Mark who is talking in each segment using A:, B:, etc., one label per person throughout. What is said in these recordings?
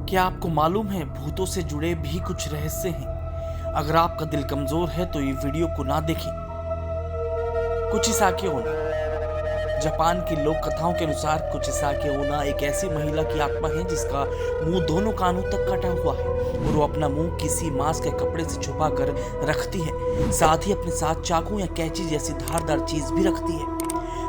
A: क्या आपको मालूम है भूतों से जुड़े भी कुछ रहस्य हैं? अगर आपका दिल कमजोर है तो ये वीडियो को ना देखें। कुचिसाकी ओना। जापान की लोक कथाओं के अनुसार कुचिसाकी ओना एक ऐसी महिला की आत्मा है जिसका मुंह दोनों कानों तक कटा हुआ है और वो अपना मुंह किसी मांस के कपड़े से छुपा कर रखती है। साथ ही अपने साथ चाकू या कैंची जैसी धारदार चीज भी रखती है।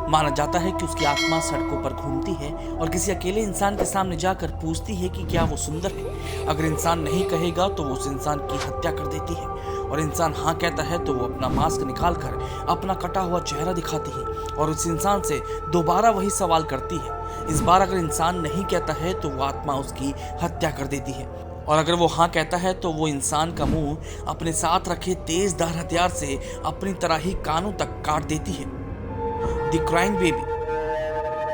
A: माना जाता है कि उसकी आत्मा सड़कों पर घूमती है और किसी अकेले इंसान के सामने जाकर पूछती है कि क्या वो सुंदर है। अगर इंसान नहीं कहेगा तो वो उस इंसान की हत्या कर देती है और इंसान हाँ कहता है तो वो अपना मास्क निकालकर अपना कटा हुआ चेहरा दिखाती है और उस इंसान से दोबारा वही सवाल करती है। इस बार अगर इंसान नहीं कहता है तो वो आत्मा उसकी हत्या कर देती है और अगर वो हाँ कहता है तो वो इंसान का मुंह अपने साथ रखे तेजधार हथियार से अपनी तरह ही कानों तक काट देती है। The crying baby.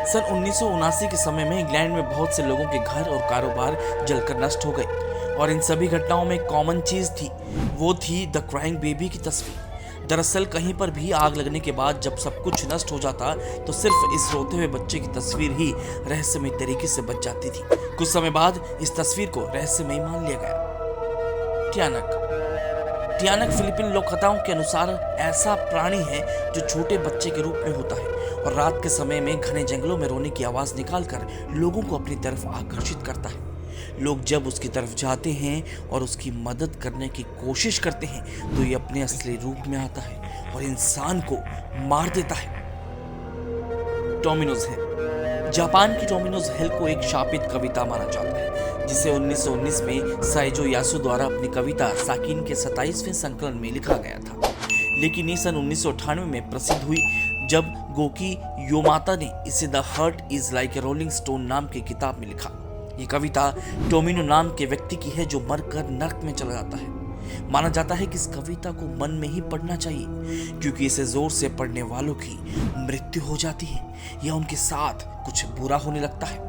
A: सन 1979 के समय में इंग्लैंड में बहुत से लोगों के घर और कारोबार जलकर नष्ट हो गए और इन सभी घटनाओं में एक कॉमन चीज थी, वो थी द क्राइंग बेबी की तस्वीर। दरअसल कहीं पर भी आग लगने के बाद जब सब कुछ नष्ट हो जाता तो सिर्फ इस रोते हुए बच्चे की तस्वीर ही रहस्यमय तरीके से बच जाती थी। कुछ समय बाद इस तस्वीर को रहस्यमय मान लिया गया। टियानक। टियानक फिलीपीन लोक कथाओं के अनुसार ऐसा प्राणी है जो छोटे बच्चे के रूप में होता है और रात के समय में घने जंगलों में रोने की आवाज निकालकर लोगों को अपनी तरफ आकर्षित करता है। लोग जब उसकी तरफ जाते हैं और उसकी मदद करने की कोशिश करते हैं तो ये अपने असली रूप में आता है और इंसान को मार देता है। डोमिनोज हिल। जापान की डोमिनोज हिल को एक शापित कविता माना जाता है जिसे 1919 में साइजो यासु द्वारा अपनी कविता साकिन के 27वें संकलन में लिखा गया था, लेकिन ये सन 1998 में प्रसिद्ध हुई जब गोकी योमाता ने इसे the heart is like a rolling stone नाम की किताब में लिखा। ये कविता टोमिनो नाम के व्यक्ति की है जो मरकर नर्क में चला जाता है। माना जाता है कि इस कविता को मन में ही पढ़ना चाहिए क्योंकि इसे जोर से पढ़ने वालों की मृत्यु हो जाती है या उनके साथ कुछ बुरा होने लगता है।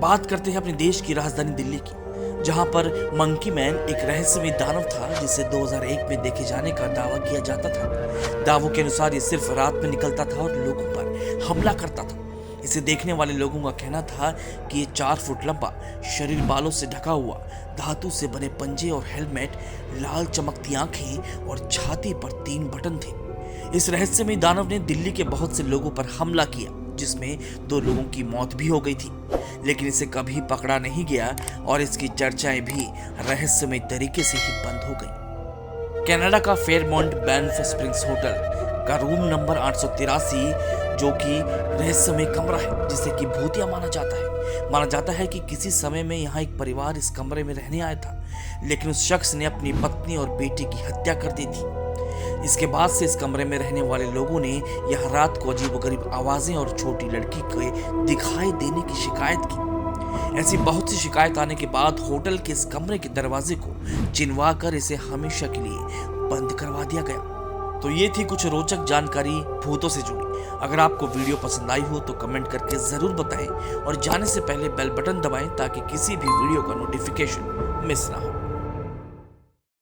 A: बात करते हैं अपने देश की राजधानी दिल्ली की, जहां पर मंकी मैन एक रहस्यमय दानव था जिसे 2001 में देखे जाने का दावा किया जाता था। दावों के अनुसार ये सिर्फ रात में निकलता था और लोगों पर हमला करता था। इसे देखने वाले लोगों का कहना था कि ये 4 फुट लंबा, शरीर बालों से ढका हुआ, धातु से बने पंजे और हेलमेट, लाल चमकती आंखें और छाती पर 3 बटन थे। इस रहस्यमय दानव ने दिल्ली के बहुत से लोगों पर हमला किया जिसमें 2 लोगों की मौत भी हो गई थी, लेकिन इसे कभी पकड़ा नहीं गया और इसकी चर्चाएं भी रहस्यमय तरीके से ही बंद हो गई। कनाडा का फेयरमाउंट बैंफ स्प्रिंग्स होटल का रूम नंबर 883 जो कि रहस्यमय कमरा है जिसे कि भूतिया माना जाता है। माना जाता है कि किसी समय में यहाँ एक परिवार इस कमरे में रहने आया था, लेकिन उस शख्स ने अपनी पत्नी और बेटे की हत्या कर दी थी। इसके बाद से इस कमरे में रहने वाले लोगों ने यहाँ रात को अजीबोगरीब आवाजें और छोटी लड़की के दिखाई देने की शिकायत की। ऐसी बहुत सी शिकायत आने के बाद होटल के इस कमरे के दरवाजे को चिनवा कर इसे हमेशा के लिए बंद करवा दिया गया। तो ये थी कुछ रोचक जानकारी भूतों से जुड़ी। अगर आपको वीडियो पसंद आई हो तो कमेंट करके जरूर बताएं और जाने से पहले बेल बटन दबाएं ताकि किसी भी वीडियो का नोटिफिकेशन मिस ना हो।